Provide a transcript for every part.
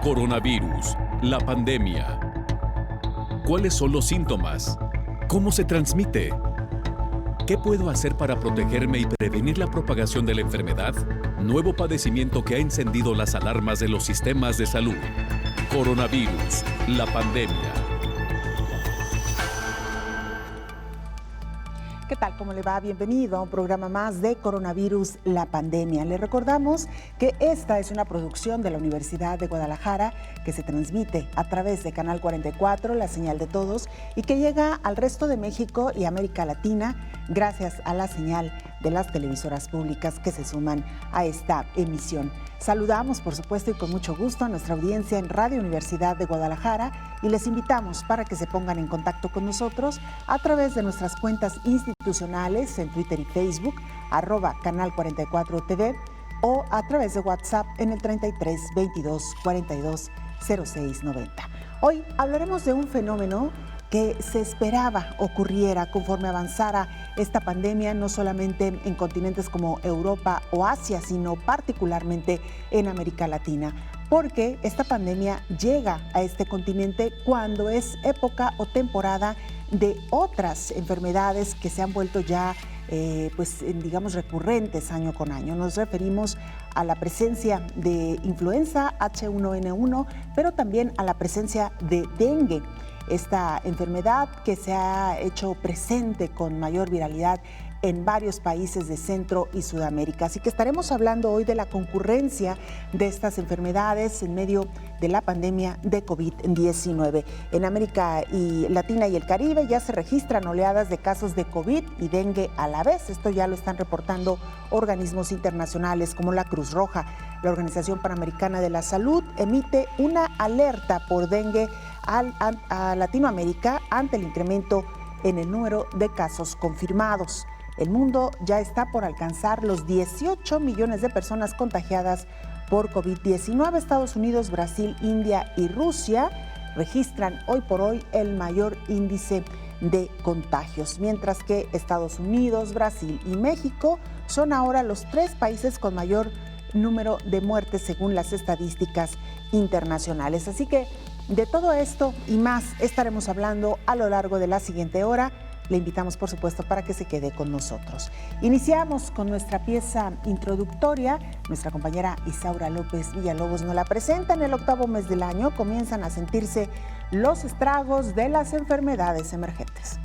Coronavirus, la pandemia. ¿Cuáles son los síntomas? ¿Cómo se transmite? ¿Qué puedo hacer para protegerme y prevenir la propagación de la enfermedad? Nuevo padecimiento que ha encendido las alarmas de los sistemas de salud. Coronavirus, la pandemia. ¿Qué tal? ¿Cómo le va? Bienvenido a un programa más de Coronavirus, la pandemia. Le recordamos que esta es una producción de la Universidad de Guadalajara que se transmite a través de Canal 44, la señal de todos, y que llega al resto de México y América Latina gracias a la señal de las televisoras públicas que se suman a esta emisión. Saludamos, por supuesto, y con mucho gusto a nuestra audiencia en Radio Universidad de Guadalajara y les invitamos para que se pongan en contacto con nosotros a través de nuestras cuentas institucionales en Twitter y Facebook, @Canal 44 TV, o a través de WhatsApp en el 33 22 42 06 90. Hoy hablaremos de un fenómeno que se esperaba ocurriera conforme avanzara esta pandemia, no solamente en continentes como Europa o Asia, sino particularmente en América Latina, porque esta pandemia llega a este continente cuando es época o temporada de otras enfermedades que se han vuelto ya digamos recurrentes año con año. Nos referimos a la presencia de influenza H1N1, pero también a la presencia de dengue. Esta enfermedad que se ha hecho presente con mayor viralidad en varios países de Centro y Sudamérica. Así que estaremos hablando hoy de la concurrencia de estas enfermedades en medio de la pandemia de COVID-19. En América Latina y el Caribe ya se registran oleadas de casos de COVID y dengue a la vez. Esto ya lo están reportando organismos internacionales como la Cruz Roja. La Organización Panamericana de la Salud emite una alerta por dengue a Latinoamérica ante el incremento en el número de casos confirmados. El mundo ya está por alcanzar los 18 millones de personas contagiadas por COVID-19. Estados Unidos, Brasil, India y Rusia registran hoy por hoy el mayor índice de contagios, mientras que Estados Unidos, Brasil y México son ahora los 3 países con mayor número de muertes según las estadísticas internacionales. Así que de todo esto y más estaremos hablando a lo largo de la siguiente hora. Le invitamos, por supuesto, para que se quede con nosotros. Iniciamos con nuestra pieza introductoria. Nuestra compañera Isaura López Villalobos nos la presenta. En el 8º mes del año comienzan a sentirse los estragos de las enfermedades emergentes.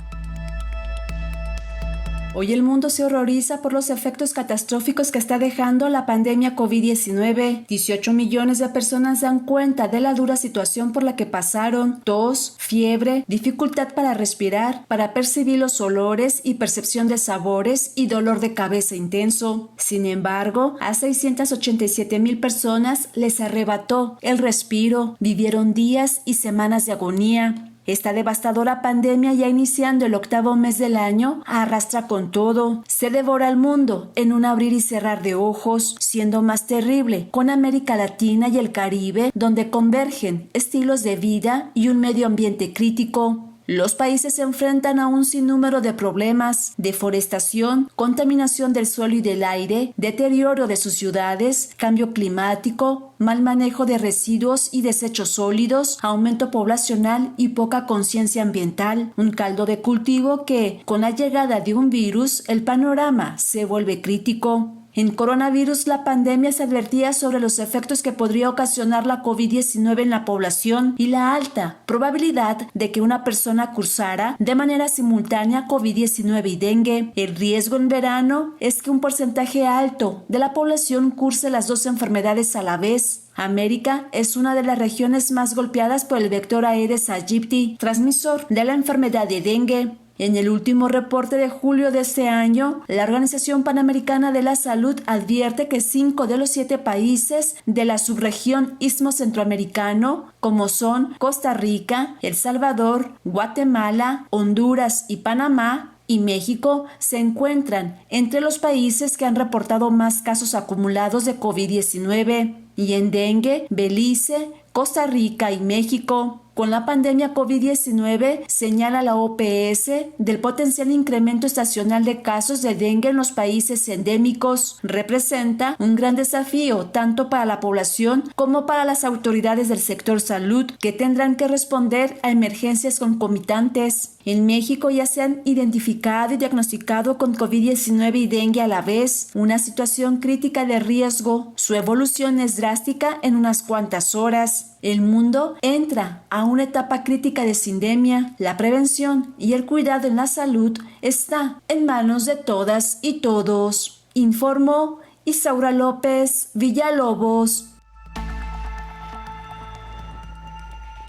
Hoy el mundo se horroriza por los efectos catastróficos que está dejando la pandemia COVID-19. 18 millones de personas dan cuenta de la dura situación por la que pasaron: tos, fiebre, dificultad para respirar, para percibir los olores y percepción de sabores y dolor de cabeza intenso. Sin embargo, a 687,000 personas les arrebató el respiro. Vivieron días y semanas de agonía. Esta devastadora pandemia, ya iniciando el 8º mes del año, arrastra con todo. Se devora al mundo en un abrir y cerrar de ojos, siendo más terrible con América Latina y el Caribe, donde convergen estilos de vida y un medio ambiente crítico. Los países se enfrentan a un sinnúmero de problemas: deforestación, contaminación del suelo y del aire, deterioro de sus ciudades, cambio climático, mal manejo de residuos y desechos sólidos, aumento poblacional y poca conciencia ambiental. Un caldo de cultivo que, con la llegada de un virus, el panorama se vuelve crítico. En Coronavirus, la pandemia, se advertía sobre los efectos que podría ocasionar la COVID-19 en la población y la alta probabilidad de que una persona cursara de manera simultánea COVID-19 y dengue. El riesgo en verano es que un porcentaje alto de la población curse las 2 enfermedades a la vez. América es una de las regiones más golpeadas por el vector Aedes aegypti, transmisor de la enfermedad de dengue. En el último reporte de julio de este año, la Organización Panamericana de la Salud advierte que 5 de los 7 países de la subregión Istmo Centroamericano, como son Costa Rica, El Salvador, Guatemala, Honduras y Panamá, y México, se encuentran entre los países que han reportado más casos acumulados de COVID-19. Y en dengue, Belice, Costa Rica y México. Con la pandemia COVID-19, señala la OPS, del potencial incremento estacional de casos de dengue en los países endémicos, representa un gran desafío tanto para la población como para las autoridades del sector salud, que tendrán que responder a emergencias concomitantes. En México ya se han identificado y diagnosticado con COVID-19 y dengue a la vez, una situación crítica de riesgo. Su evolución es drástica en unas cuantas horas. El mundo entra a una etapa crítica de sindemia. La prevención y el cuidado en la salud está en manos de todas y todos. Informó Isaura López Villalobos.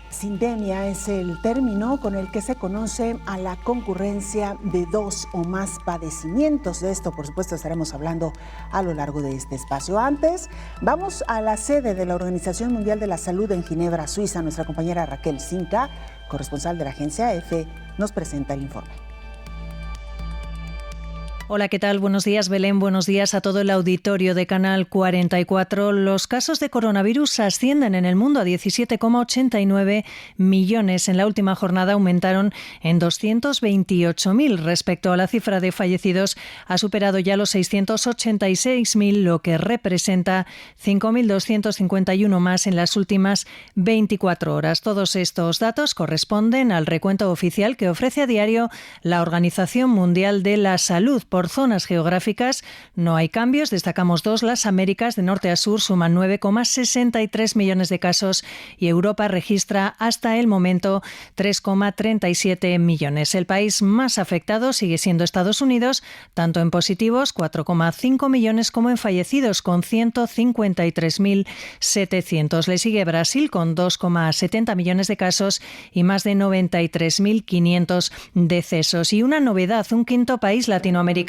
Sindemia es el término con el que se conoce a la concurrencia de dos o más padecimientos. De esto, por supuesto, estaremos hablando a lo largo de este espacio. Antes, vamos a la sede de la Organización Mundial de la Salud en Ginebra, Suiza. Nuestra compañera Raquel Zinca, corresponsal de la agencia EFE, nos presenta el informe. Hola, ¿qué tal? Buenos días, Belén. Buenos días a todo el auditorio de Canal 44. Los casos de coronavirus ascienden en el mundo a 17,89 millones. En la última jornada aumentaron en 228.000. Respecto a la cifra de fallecidos, ha superado ya los 686.000, lo que representa 5.251 más en las últimas 24 horas. Todos estos datos corresponden al recuento oficial que ofrece a diario la Organización Mundial de la Salud. Por zonas geográficas no hay cambios, destacamos dos. Las Américas de norte a sur suman 9,63 millones de casos y Europa registra hasta el momento 3,37 millones. El país más afectado sigue siendo Estados Unidos, tanto en positivos, 4,5 millones, como en fallecidos, con 153.700. Le sigue Brasil con 2,70 millones de casos y más de 93.500 decesos. Y una novedad, un quinto país latinoamericano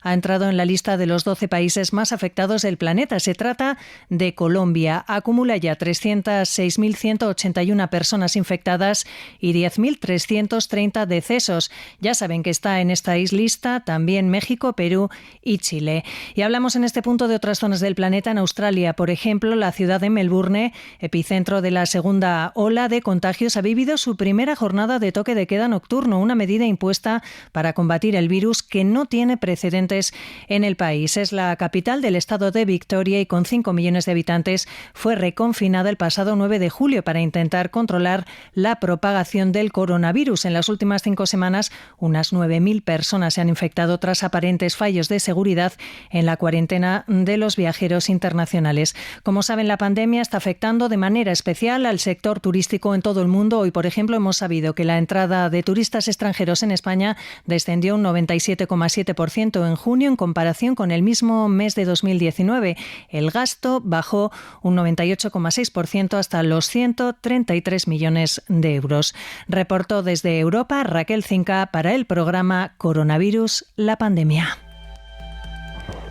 ha entrado en la lista de los 12 países más afectados del planeta. Se trata de Colombia. Acumula ya 306.181 personas infectadas y 10.330 decesos. Ya saben que está en esta lista también México, Perú y Chile. Y hablamos en este punto de otras zonas del planeta. En Australia, por ejemplo, la ciudad de Melbourne, epicentro de la segunda ola de contagios, ha vivido su primera jornada de toque de queda nocturno, una medida impuesta para combatir el virus que no tiene precedentes en el país. Es la capital del estado de Victoria y con 5 millones de habitantes fue reconfinada el pasado 9 de julio para intentar controlar la propagación del coronavirus. En las últimas 5 semanas, unas 9.000 personas se han infectado tras aparentes fallos de seguridad en la cuarentena de los viajeros internacionales. Como saben, la pandemia está afectando de manera especial al sector turístico en todo el mundo. Hoy, por ejemplo, hemos sabido que la entrada de turistas extranjeros en España descendió un 97,7% en junio en comparación con el mismo mes de 2019. El gasto bajó un 98,6% hasta los 133 millones de euros. Reportó desde Europa Raquel Zinca para el programa Coronavirus, la pandemia.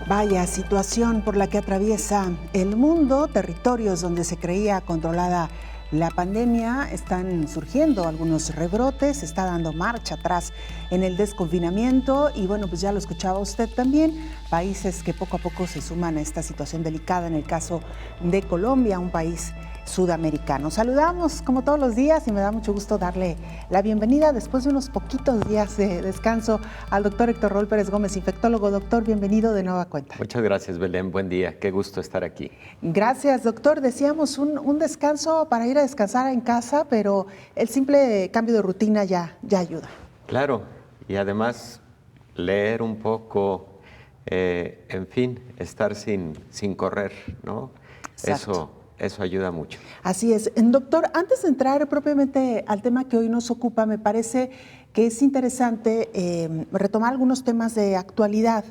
Vaya situación por la que atraviesa el mundo. Territorios donde se creía controlada la pandemia, están surgiendo algunos rebrotes, está dando marcha atrás en el desconfinamiento y bueno, pues ya lo escuchaba usted también, países que poco a poco se suman a esta situación delicada, en el caso de Colombia, un país sudamericano. Saludamos como todos los días y me da mucho gusto darle la bienvenida después de unos poquitos días de descanso al doctor Héctor Raúl Pérez Gómez, infectólogo. Doctor, bienvenido de nueva cuenta. Muchas gracias, Belén. Buen día. Qué gusto estar aquí. Gracias, doctor. Decíamos un descanso para ir a descansar en casa, pero el simple cambio de rutina ya ayuda. Claro, y además leer un poco, en fin, estar sin correr, ¿no? Exacto. Eso ayuda mucho. Así es. Doctor, antes de entrar propiamente al tema que hoy nos ocupa, me parece que es interesante retomar algunos temas de actualidad.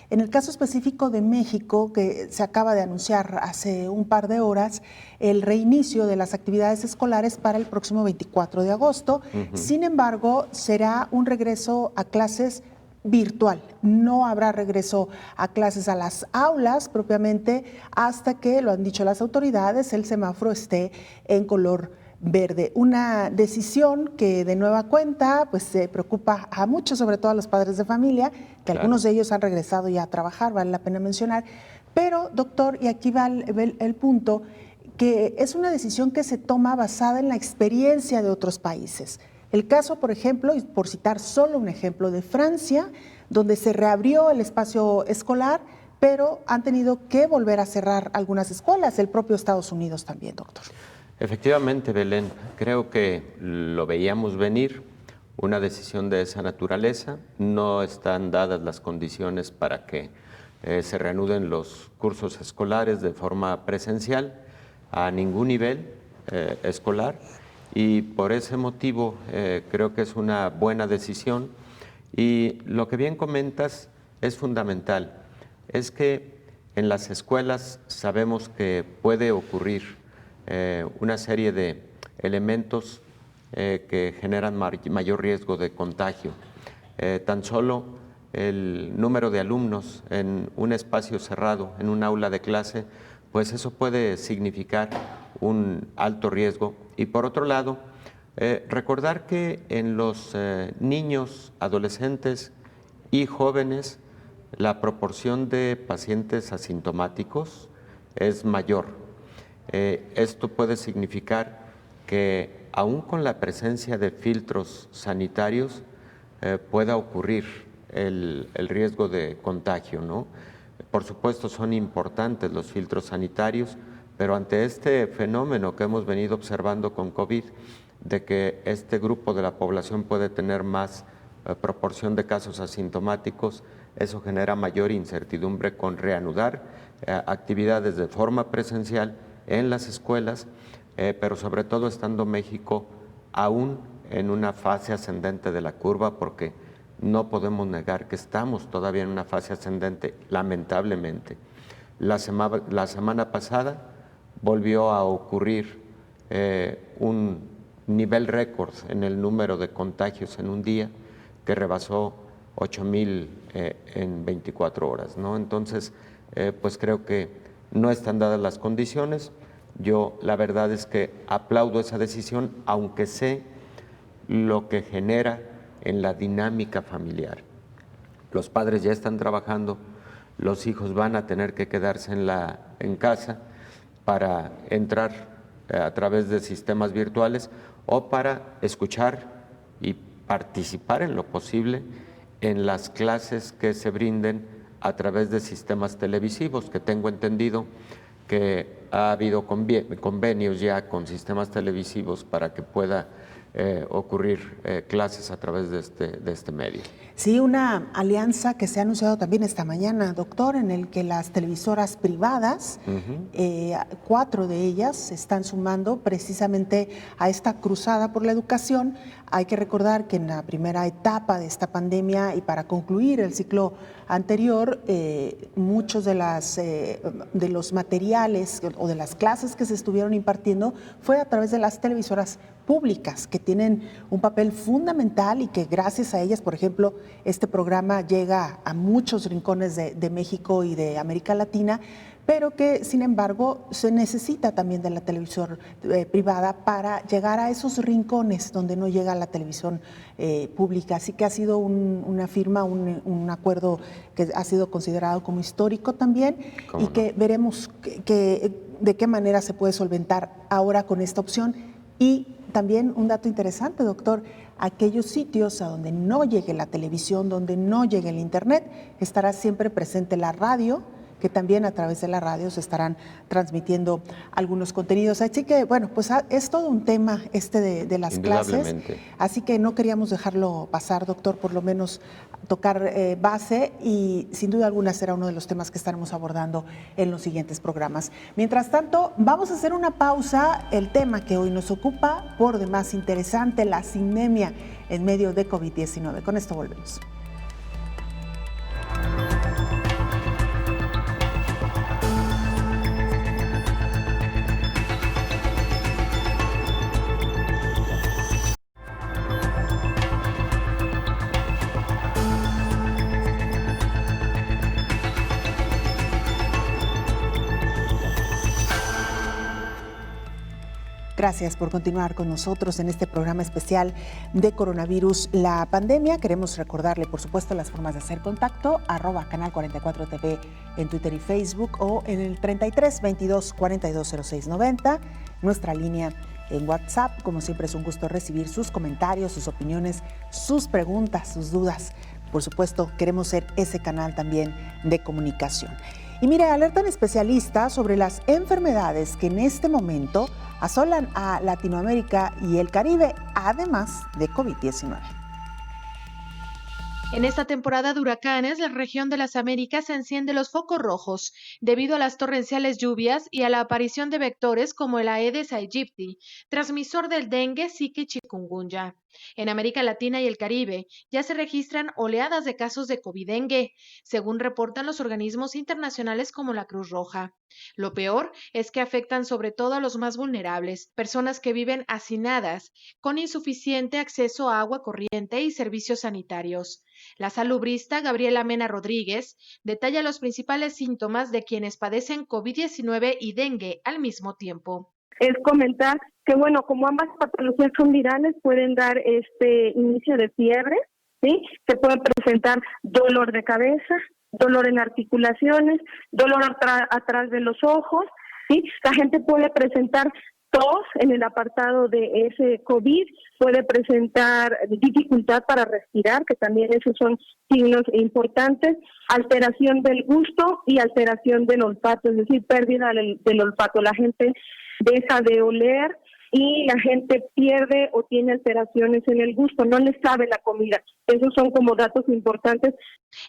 En el caso específico de México, que se acaba de anunciar hace un par de horas, el reinicio de las actividades escolares para el próximo 24 de agosto. Sin embargo, será un regreso a clases virtual. No habrá regreso a clases a las aulas propiamente hasta que, lo han dicho las autoridades, el semáforo esté en color verde. Una decisión que de nueva cuenta pues preocupa a muchos, sobre todo a los padres de familia, que claro, algunos de ellos han regresado ya a trabajar, vale la pena mencionar. Pero, doctor, y aquí va el punto, que es una decisión que se toma basada en la experiencia de otros países. El caso, por ejemplo, y por citar solo un ejemplo, de Francia, donde se reabrió el espacio escolar, pero han tenido que volver a cerrar algunas escuelas, el propio Estados Unidos también, doctor. Efectivamente, Belén, creo que lo veíamos venir, una decisión de esa naturaleza. No están dadas las condiciones para que se reanuden los cursos escolares de forma presencial a ningún nivel escolar, y por ese motivo creo que es una buena decisión. Y lo que bien comentas es fundamental, es que en las escuelas sabemos que puede ocurrir una serie de elementos que generan mayor riesgo de contagio. Tan solo el número de alumnos en un espacio cerrado, en un aula de clase, pues eso puede significar un alto riesgo. Y por otro lado, recordar que en los niños, adolescentes y jóvenes, la proporción de pacientes asintomáticos es mayor. Esto puede significar que aún con la presencia de filtros sanitarios pueda ocurrir el riesgo de contagio, ¿no? Por supuesto son importantes los filtros sanitarios, pero ante este fenómeno que hemos venido observando con COVID, de que este grupo de la población puede tener más proporción de casos asintomáticos, eso genera mayor incertidumbre con reanudar actividades de forma presencial en las escuelas, pero sobre todo estando México aún en una fase ascendente de la curva, porque no podemos negar que estamos todavía en una fase ascendente, lamentablemente. La semana pasada volvió a ocurrir un nivel récord en el número de contagios en un día, que rebasó 8,000 en 24 horas, ¿no? Entonces, pues creo que no están dadas las condiciones. Yo la verdad es que aplaudo esa decisión, aunque sé lo que genera en la dinámica familiar. Los padres ya están trabajando, los hijos van a tener que quedarse en casa para entrar a través de sistemas virtuales o para escuchar y participar en lo posible en las clases que se brinden a través de sistemas televisivos, que tengo entendido que ha habido convenios ya con sistemas televisivos para que pueda ocurrir clases a través de este medio. Sí, una alianza que se ha anunciado también esta mañana, doctor, en el que las televisoras privadas, 4 de ellas se están sumando precisamente a esta cruzada por la educación. Hay que recordar que en la primera etapa de esta pandemia y para concluir el ciclo anterior, muchos de los materiales o de las clases que se estuvieron impartiendo fue a través de las televisoras públicas, que tienen un papel fundamental y que gracias a ellas, por ejemplo, este programa llega a muchos rincones de México y de América Latina, pero que sin embargo se necesita también de la televisión privada para llegar a esos rincones donde no llega la televisión pública. Así que ha sido una firma, un acuerdo que ha sido considerado como histórico también, y que veremos de qué manera se puede solventar ahora con esta opción. Y también un dato interesante, doctor, aquellos sitios a donde no llegue la televisión, donde no llegue el internet, estará siempre presente la radio, que también a través de la radio se estarán transmitiendo algunos contenidos. Así que, bueno, pues es todo un tema de las clases, así que no queríamos dejarlo pasar, doctor, por lo menos tocar base, y sin duda alguna será uno de los temas que estaremos abordando en los siguientes programas. Mientras tanto, vamos a hacer una pausa. El tema que hoy nos ocupa, por demás interesante, la sindemia en medio de COVID-19. Con esto volvemos. Gracias por continuar con nosotros en este programa especial de coronavirus, la pandemia. Queremos recordarle, por supuesto, las formas de hacer contacto, @Canal 44 TV en Twitter y Facebook o en el 33 22 42 06 90, nuestra línea en WhatsApp. Como siempre, es un gusto recibir sus comentarios, sus opiniones, sus preguntas, sus dudas. Por supuesto, queremos ser ese canal también de comunicación. Y mire, alertan especialistas sobre las enfermedades que en este momento asolan a Latinoamérica y el Caribe, además de COVID-19. En esta temporada de huracanes, la región de las Américas enciende los focos rojos debido a las torrenciales lluvias y a la aparición de vectores como el Aedes aegypti, transmisor del dengue, zika y chikungunya. En América Latina y el Caribe ya se registran oleadas de casos de COVID-dengue, según reportan los organismos internacionales como la Cruz Roja. Lo peor es que afectan sobre todo a los más vulnerables, personas que viven hacinadas, con insuficiente acceso a agua corriente y servicios sanitarios. La salubrista Gabriela Mena Rodríguez detalla los principales síntomas de quienes padecen COVID-19 y dengue al mismo tiempo. Es comentar que, bueno, como ambas patologías son virales, pueden dar inicio de fiebre, ¿sí? Se puede presentar dolor de cabeza, dolor en articulaciones, dolor atrás de los ojos, ¿sí? La gente puede presentar tos en el apartado de ese COVID, puede presentar dificultad para respirar, que también esos son signos importantes, alteración del gusto y alteración del olfato, es decir, pérdida del olfato. La gente deja de oler y la gente pierde o tiene alteraciones en el gusto, no le sabe la comida. Esos son como datos importantes.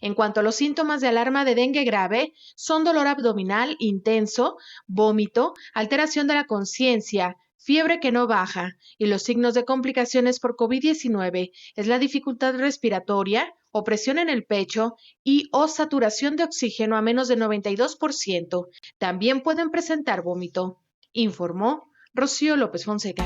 En cuanto a los síntomas de alarma de dengue grave, son dolor abdominal intenso, vómito, alteración de la conciencia, fiebre que no baja, y los signos de complicaciones por COVID-19 es la dificultad respiratoria, opresión en el pecho y o saturación de oxígeno a menos de 92%. También pueden presentar vómito, informó Rocío López Fonseca.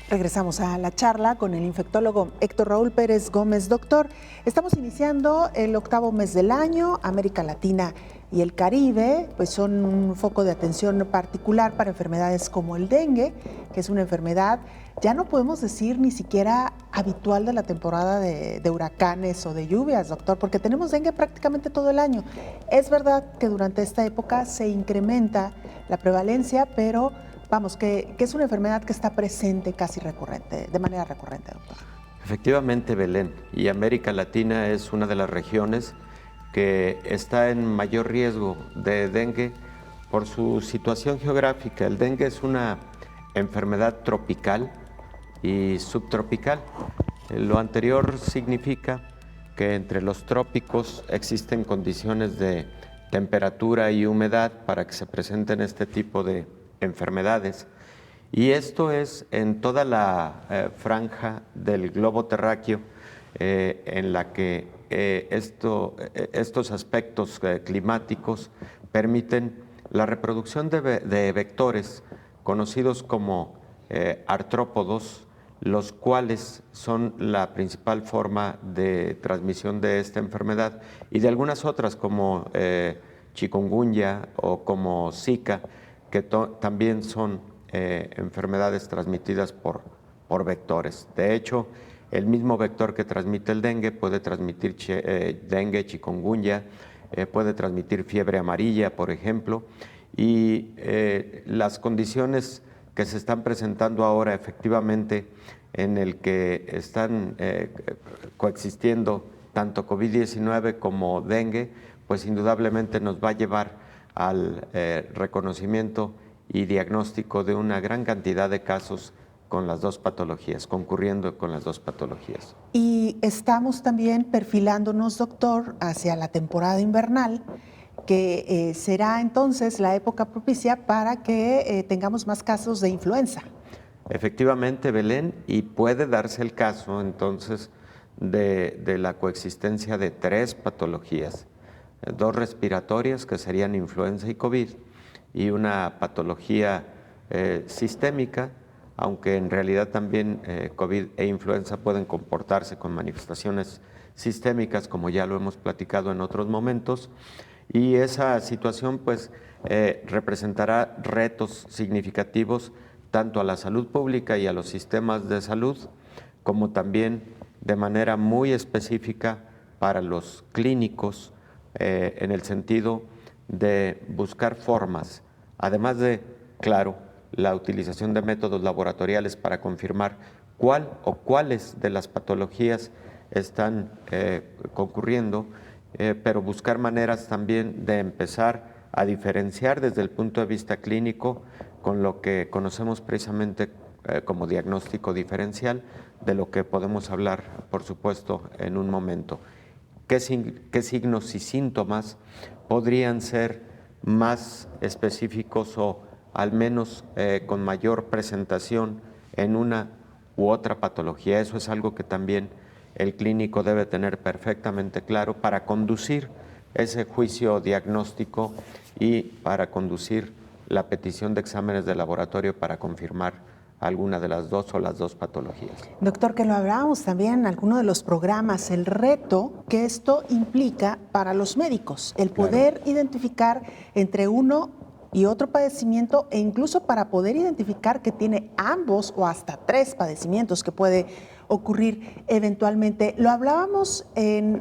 Regresamos a la charla con el infectólogo Héctor Raúl Pérez Gómez. Doctor, estamos iniciando el 8º mes del año. América Latina y el Caribe pues son un foco de atención particular para enfermedades como el dengue, que es una enfermedad, ya no podemos decir ni siquiera habitual de la temporada de huracanes o de lluvias, doctor, porque tenemos dengue prácticamente todo el año. Es verdad que durante esta época se incrementa la prevalencia, pero vamos, que es una enfermedad que está presente casi recurrente, de manera recurrente, doctor. Efectivamente, Belén, y América Latina es una de las regiones que está en mayor riesgo de dengue por su situación geográfica. El dengue es una enfermedad tropical y subtropical. Lo anterior significa que entre los trópicos existen condiciones de temperatura y humedad para que se presenten este tipo de enfermedades, y esto es en toda la franja del globo terráqueo en la que estos aspectos climáticos permiten la reproducción de vectores conocidos como artrópodos, los cuales son la principal forma de transmisión de esta enfermedad, y de algunas otras como chikungunya o como zika, que también son enfermedades transmitidas por vectores. De hecho, el mismo vector que transmite el dengue puede transmitir dengue, chikungunya, puede transmitir fiebre amarilla, por ejemplo, y las condiciones que se están presentando ahora efectivamente en el que están coexistiendo tanto COVID-19 como dengue, pues indudablemente nos va a llevar al reconocimiento y diagnóstico de una gran cantidad de casos con las dos patologías, concurriendo con las dos patologías. Y estamos también perfilándonos, doctor, hacia la temporada invernal, que será entonces la época propicia para que tengamos más casos de influenza. Efectivamente, Belén, y puede darse el caso entonces de la coexistencia de 3 patologías. 2 respiratorias, que serían influenza y COVID, y una patología sistémica, aunque en realidad también COVID e influenza pueden comportarse con manifestaciones sistémicas, como ya lo hemos platicado en otros momentos, Y esa situación pues representará retos significativos tanto a la salud pública y a los sistemas de salud, como también de manera muy específica para los clínicos, en el sentido de buscar formas, además de, claro, la utilización de métodos laboratoriales para confirmar cuál o cuáles de las patologías están concurriendo, pero buscar maneras también de empezar a diferenciar desde el punto de vista clínico con lo que conocemos precisamente como diagnóstico diferencial, de lo que podemos hablar, por supuesto, en un momento. ¿Qué signos y síntomas podrían ser más específicos o al menos con mayor presentación en una u otra patología? Eso es algo que también el clínico debe tener perfectamente claro para conducir ese juicio diagnóstico y para conducir la petición de exámenes de laboratorio para confirmar alguna de las dos o las dos patologías. Doctor, que lo hablábamos también en alguno de los programas, el reto que esto implica para los médicos, el poder identificar entre uno y otro padecimiento, e incluso para poder identificar que tiene ambos o hasta 3 padecimientos que puede ocurrir eventualmente. Lo hablábamos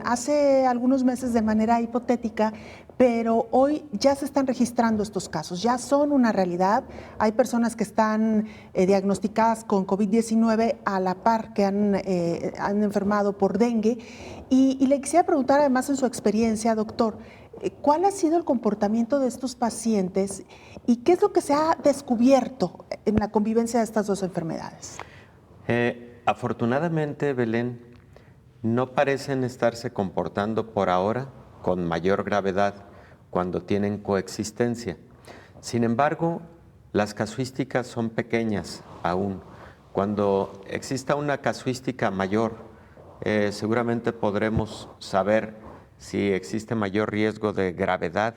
hace algunos meses de manera hipotética, pero hoy ya se están registrando estos casos, ya son una realidad. Hay personas que están diagnosticadas con COVID-19 a la par que han enfermado por dengue. Y le quisiera preguntar, además, en su experiencia, doctor, ¿cuál ha sido el comportamiento de estos pacientes y qué es lo que se ha descubierto en la convivencia de estas dos enfermedades? Afortunadamente, Belén, no parecen estarse comportando por ahora con mayor gravedad cuando tienen coexistencia. Sin embargo, las casuísticas son pequeñas aún. Cuando exista una casuística mayor, seguramente podremos saber si existe mayor riesgo de gravedad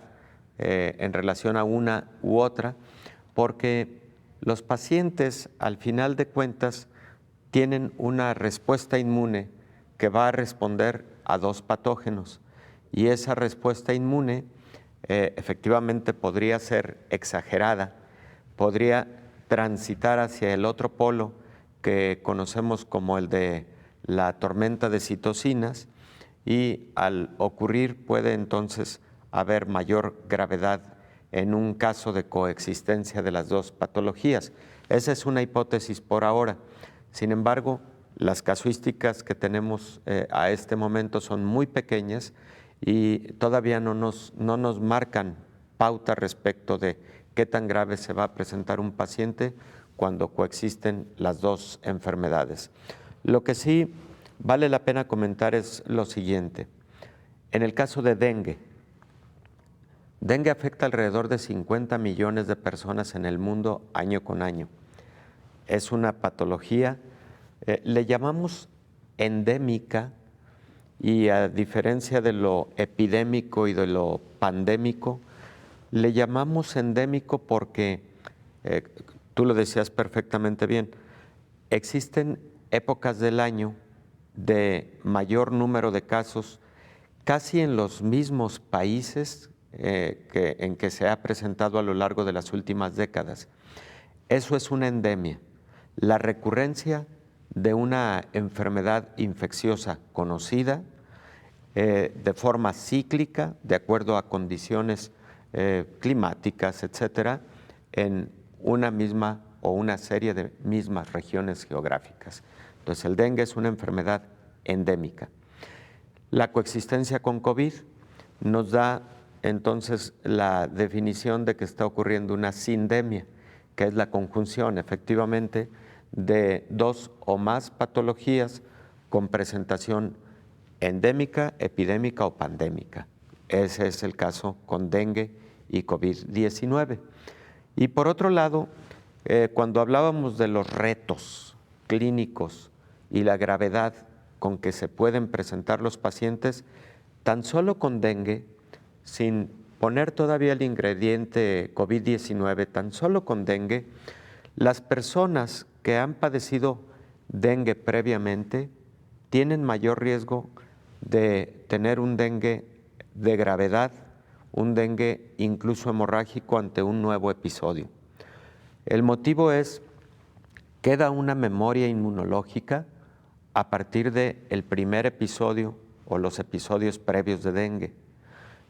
en relación a una u otra, porque los pacientes, al final de cuentas, tienen una respuesta inmune que va a responder a 2 patógenos, y esa respuesta inmune efectivamente podría ser exagerada, podría transitar hacia el otro polo que conocemos como el de la tormenta de citocinas, y al ocurrir puede entonces haber mayor gravedad en un caso de coexistencia de las 2 patologías. Esa es una hipótesis por ahora. Sin embargo, las casuísticas que tenemos a este momento son muy pequeñas y todavía no nos marcan pauta respecto de qué tan grave se va a presentar un paciente cuando coexisten las 2 enfermedades. Lo que sí vale la pena comentar es lo siguiente. En el caso de dengue afecta alrededor de 50 millones de personas en el mundo año con año. Es una patología, le llamamos endémica, y a diferencia de lo epidémico y de lo pandémico, le llamamos endémico porque, tú lo decías perfectamente bien, existen épocas del año de mayor número de casos casi en los mismos países en que se ha presentado a lo largo de las últimas décadas. Eso es una endemia. La recurrencia de una enfermedad infecciosa conocida de forma cíclica, de acuerdo a condiciones climáticas, etcétera, en una misma o una serie de mismas regiones geográficas. Entonces, el dengue es una enfermedad endémica. La coexistencia con COVID nos da entonces la definición de que está ocurriendo una sindemia, que es la conjunción efectivamente de 2 o más patologías con presentación endémica, epidémica o pandémica. Ese es el caso con dengue y COVID-19. Y por otro lado, cuando hablábamos de los retos clínicos y la gravedad con que se pueden presentar los pacientes, tan solo con dengue, sin poner todavía el ingrediente COVID-19, tan solo con dengue, las personas que han padecido dengue previamente tienen mayor riesgo de tener un dengue de gravedad un dengue incluso hemorrágico ante un nuevo episodio. El motivo es, queda una memoria inmunológica a partir del primer episodio o los episodios previos de dengue.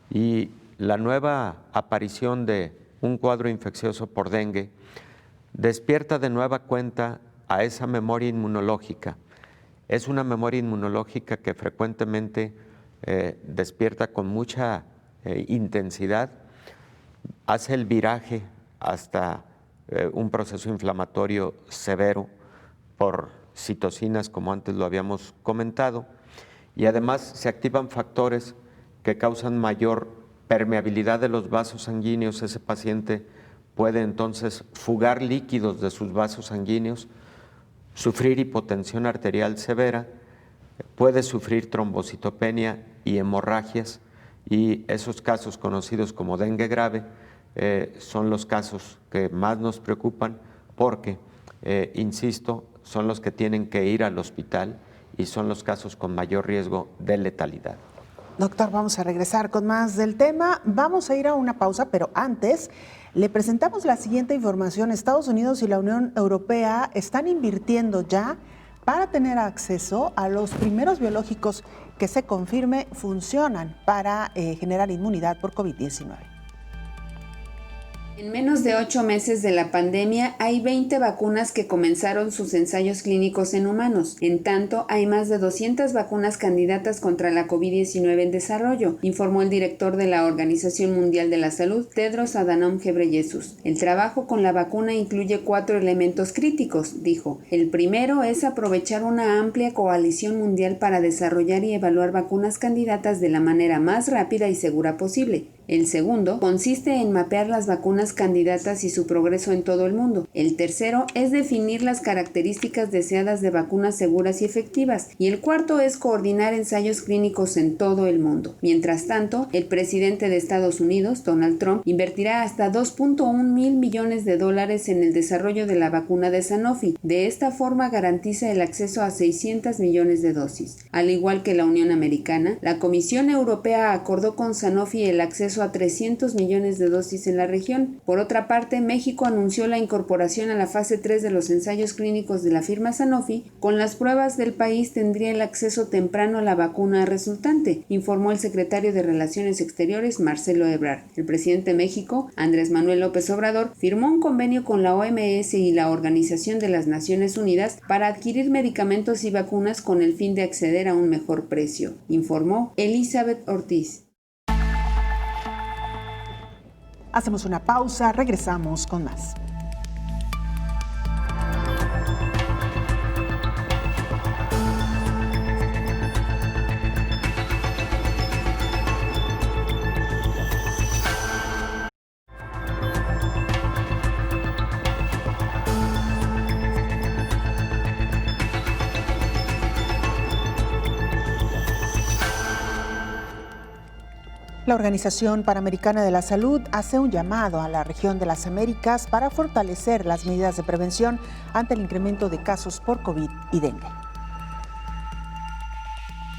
Y la nueva aparición de un cuadro infeccioso por dengue despierta de nueva cuenta a esa memoria inmunológica. Es una memoria inmunológica que frecuentemente despierta con mucha intensidad, hace el viraje hasta un proceso inflamatorio severo por citocinas, como antes lo habíamos comentado, y además se activan factores que causan mayor permeabilidad de los vasos sanguíneos. Ese paciente puede entonces fugar líquidos de sus vasos sanguíneos, sufrir hipotensión arterial severa, puede sufrir trombocitopenia y hemorragias, y esos casos conocidos como dengue grave son los casos que más nos preocupan porque, insisto, son los que tienen que ir al hospital y son los casos con mayor riesgo de letalidad. Doctor, vamos a regresar con más del tema. Vamos a ir a una pausa, pero antes le presentamos la siguiente información. Estados Unidos y la Unión Europea están invirtiendo ya para tener acceso a los primeros biológicos que se confirme funcionan para generar inmunidad por COVID-19. En menos de 8 meses de la pandemia, hay 20 vacunas que comenzaron sus ensayos clínicos en humanos. En tanto, hay más de 200 vacunas candidatas contra la COVID-19 en desarrollo, informó el director de la Organización Mundial de la Salud, Tedros Adhanom Ghebreyesus. El trabajo con la vacuna incluye 4 elementos críticos, dijo. El primero es aprovechar una amplia coalición mundial para desarrollar y evaluar vacunas candidatas de la manera más rápida y segura posible. El segundo consiste en mapear las vacunas candidatas y su progreso en todo el mundo. El tercero es definir las características deseadas de vacunas seguras y efectivas. Y el cuarto es coordinar ensayos clínicos en todo el mundo. Mientras tanto, el presidente de Estados Unidos, Donald Trump, invertirá hasta $2.1 mil millones en el desarrollo de la vacuna de Sanofi. De esta forma garantiza el acceso a 600 millones de dosis. Al igual que la Unión Americana, la Comisión Europea acordó con Sanofi el acceso a 300 millones de dosis en la región. Por otra parte, México anunció la incorporación a la fase 3 de los ensayos clínicos de la firma Sanofi. Con las pruebas del país tendría el acceso temprano a la vacuna resultante, informó el secretario de Relaciones Exteriores, Marcelo Ebrard. El presidente de México, Andrés Manuel López Obrador, firmó un convenio con la OMS y la Organización de las Naciones Unidas para adquirir medicamentos y vacunas con el fin de acceder a un mejor precio, informó Elizabeth Ortiz. Hacemos una pausa, regresamos con más. La Organización Panamericana de la Salud hace un llamado a la región de las Américas para fortalecer las medidas de prevención ante el incremento de casos por COVID y dengue.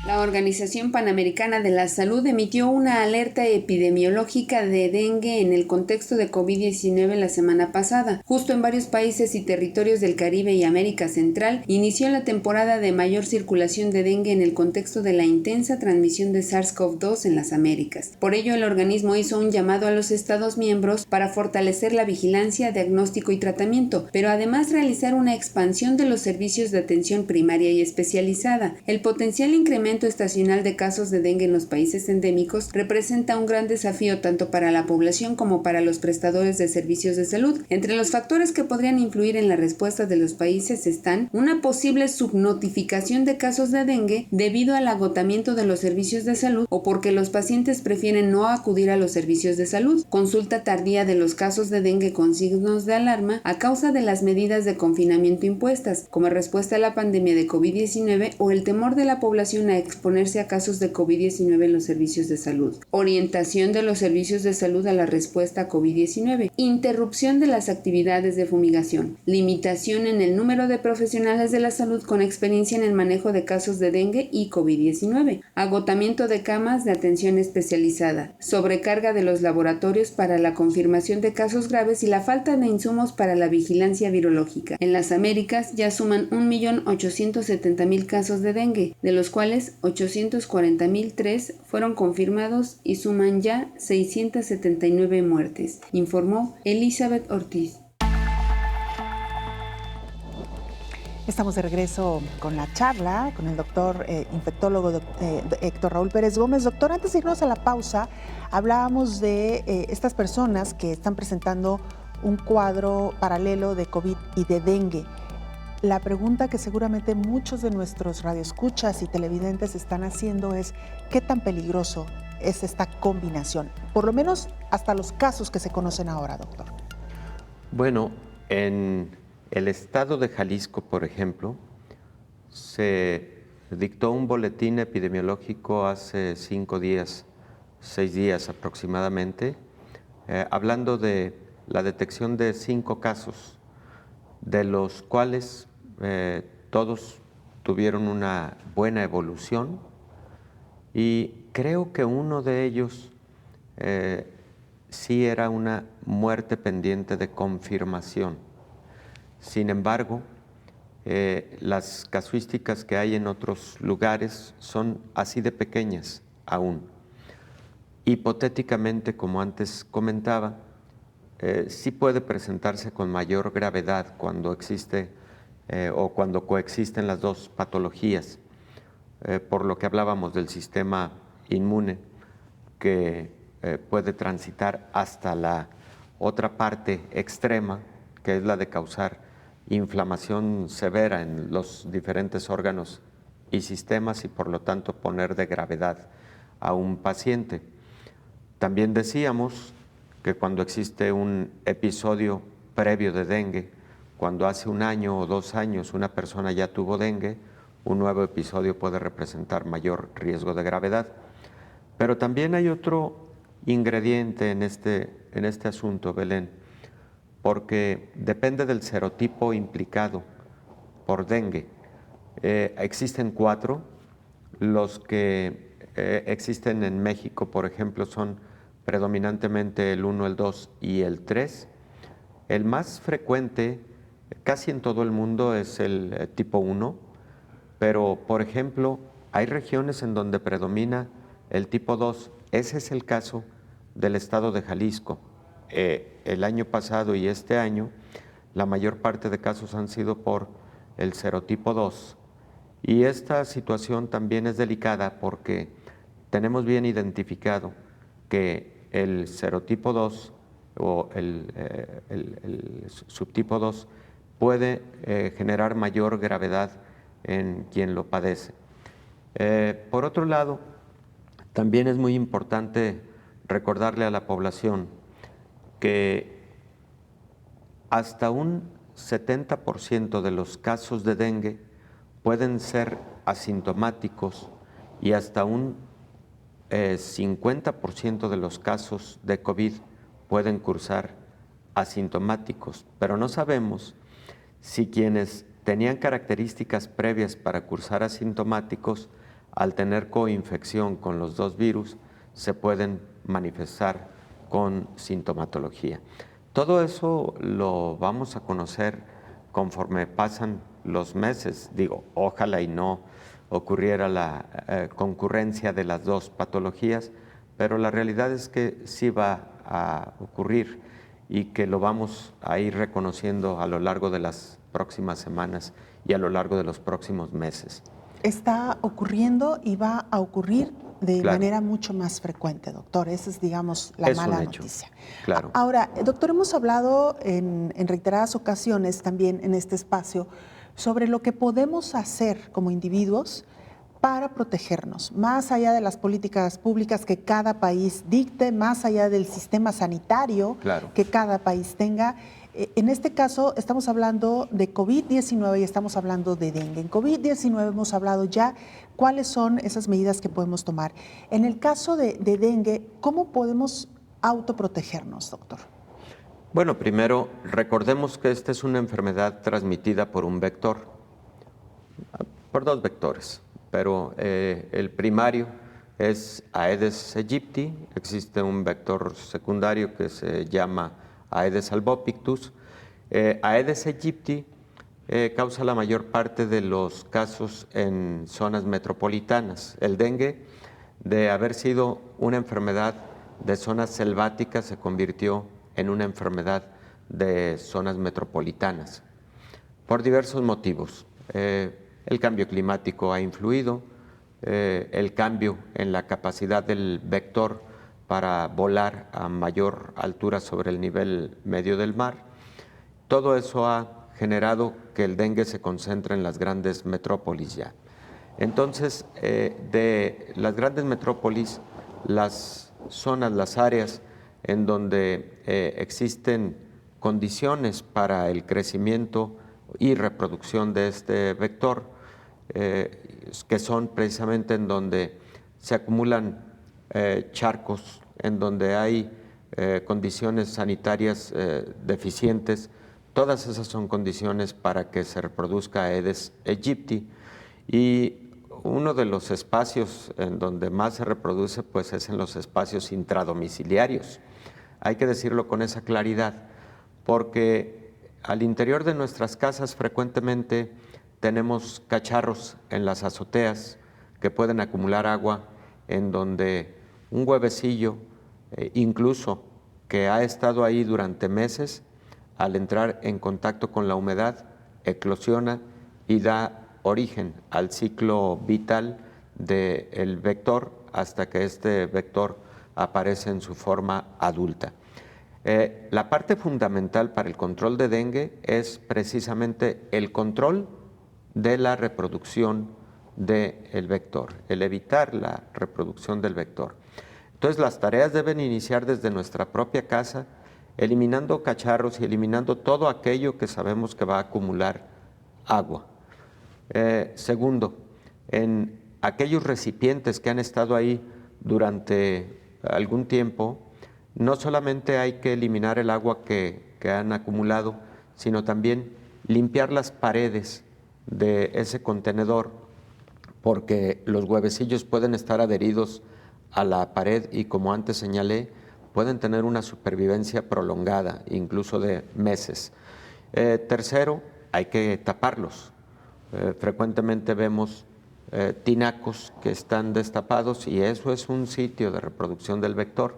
La Organización Panamericana de la Salud emitió una alerta epidemiológica de dengue en el contexto de COVID-19 la semana pasada. Justo en varios países y territorios del Caribe y América Central, inició la temporada de mayor circulación de dengue en el contexto de la intensa transmisión de SARS-CoV-2 en las Américas. Por ello, el organismo hizo un llamado a los Estados miembros para fortalecer la vigilancia, diagnóstico y tratamiento, pero además realizar una expansión de los servicios de atención primaria y especializada. El potencial incremento estacional de casos de dengue en los países endémicos representa un gran desafío tanto para la población como para los prestadores de servicios de salud. Entre los factores que podrían influir en la respuesta de los países están una posible subnotificación de casos de dengue debido al agotamiento de los servicios de salud o porque los pacientes prefieren no acudir a los servicios de salud, consulta tardía de los casos de dengue con signos de alarma a causa de las medidas de confinamiento impuestas como respuesta a la pandemia de COVID-19 o el temor de la población a exponerse a casos de COVID-19 en los servicios de salud. Orientación de los servicios de salud a la respuesta a COVID-19. Interrupción de las actividades de fumigación. Limitación en el número de profesionales de la salud con experiencia en el manejo de casos de dengue y COVID-19. Agotamiento de camas de atención especializada. Sobrecarga de los laboratorios para la confirmación de casos graves y la falta de insumos para la vigilancia virológica. En las Américas ya suman 1.870.000 casos de dengue, de los cuales 840.003 fueron confirmados y suman ya 679 muertes, informó Elizabeth Ortiz. Estamos de regreso con la charla con el doctor infectólogo Héctor Raúl Pérez Gómez. Doctor, antes de irnos a la pausa, hablábamos de estas personas que están presentando un cuadro paralelo de COVID y de dengue. La pregunta que seguramente muchos de nuestros radioescuchas y televidentes están haciendo es ¿qué tan peligroso es esta combinación? Por lo menos hasta los casos que se conocen ahora, doctor. Bueno, en el estado de Jalisco, por ejemplo, se dictó un boletín epidemiológico hace 6 días aproximadamente, hablando de la detección de 5 casos, de los cuales todos tuvieron una buena evolución y creo que uno de ellos sí era una muerte pendiente de confirmación. Sin embargo, las casuísticas que hay en otros lugares son así de pequeñas aún. Hipotéticamente, como antes comentaba, sí puede presentarse con mayor gravedad cuando existe o cuando coexisten las dos patologías, por lo que hablábamos del sistema inmune que puede transitar hasta la otra parte extrema, que es la de causar inflamación severa en los diferentes órganos y sistemas y por lo tanto poner de gravedad a un paciente. También decíamos que cuando existe un episodio previo de dengue, cuando hace 1 año o 2 años una persona ya tuvo dengue, un nuevo episodio puede representar mayor riesgo de gravedad. Pero también hay otro ingrediente en este asunto, Belén, porque depende del serotipo implicado por dengue. Existen 4, los que existen en México, por ejemplo, son predominantemente el 1, el 2 y el 3. El más frecuente, casi en todo el mundo, es el tipo 1, pero, por ejemplo, hay regiones en donde predomina el tipo 2. Ese es el caso del estado de Jalisco. El año pasado y este año, la mayor parte de casos han sido por el serotipo 2. Y esta situación también es delicada porque tenemos bien identificado que el serotipo 2 o el subtipo 2 puede generar mayor gravedad en quien lo padece. Por otro lado, también es muy importante recordarle a la población que hasta un 70% de los casos de dengue pueden ser asintomáticos y hasta un 50% de los casos de COVID pueden cursar asintomáticos, pero no sabemos si quienes tenían características previas para cursar asintomáticos, al tener coinfección con los 2 virus, se pueden manifestar con sintomatología. Todo eso lo vamos a conocer conforme pasan los meses. Digo, ojalá y no ocurriera la concurrencia de las 2 patologías, pero la realidad es que sí va a ocurrir y que lo vamos a ir reconociendo a lo largo de las próximas semanas y a lo largo de los próximos meses. Está ocurriendo y va a ocurrir de manera mucho más frecuente, doctor. Esa es, digamos, la mala noticia. Claro. Ahora, doctor, hemos hablado en reiteradas ocasiones también en este espacio sobre lo que podemos hacer como individuos para protegernos, más allá de las políticas públicas que cada país dicte, más allá del sistema sanitario que cada país tenga. En este caso estamos hablando de COVID-19 y estamos hablando de dengue. En COVID-19 hemos hablado ya cuáles son esas medidas que podemos tomar. En el caso de dengue, ¿cómo podemos autoprotegernos, doctor? Bueno, primero recordemos que esta es una enfermedad transmitida por un vector, por dos vectores, pero el primario es Aedes aegypti, existe un vector secundario que se llama Aedes albopictus. Aedes aegypti causa la mayor parte de los casos en zonas metropolitanas. El dengue, de haber sido una enfermedad de zonas selváticas, se convirtió en una enfermedad de zonas metropolitanas, por diversos motivos. El cambio climático ha influido, el cambio en la capacidad del vector para volar a mayor altura sobre el nivel medio del mar. Todo eso ha generado que el dengue se concentre en las grandes metrópolis ya. Entonces, de las grandes metrópolis, las zonas, las áreas en donde existen condiciones para el crecimiento y reproducción de este vector, que son precisamente en donde se acumulan charcos, en donde hay condiciones sanitarias deficientes. Todas esas son condiciones para que se reproduzca Aedes aegypti, y uno de los espacios en donde más se reproduce pues es en los espacios intradomiciliarios. Hay que decirlo con esa claridad, porque al interior de nuestras casas frecuentemente tenemos cacharros en las azoteas que pueden acumular agua, en donde un huevecillo, incluso que ha estado ahí durante meses, al entrar en contacto con la humedad, eclosiona y da origen al ciclo vital del vector hasta que este vector aparece en su forma adulta. La parte fundamental para el control de dengue es precisamente el control de la reproducción del vector, el evitar la reproducción del vector. Entonces, las tareas deben iniciar desde nuestra propia casa, eliminando cacharros y eliminando todo aquello que sabemos que va a acumular agua. Segundo, en aquellos recipientes que han estado ahí durante algún tiempo, no solamente hay que eliminar el agua que han acumulado, sino también limpiar las paredes de ese contenedor, porque los huevecillos pueden estar adheridos a la pared y, como antes señalé, pueden tener una supervivencia prolongada, incluso de meses. Tercero, hay que taparlos. Frecuentemente vemos tinacos que están destapados y eso es un sitio de reproducción del vector.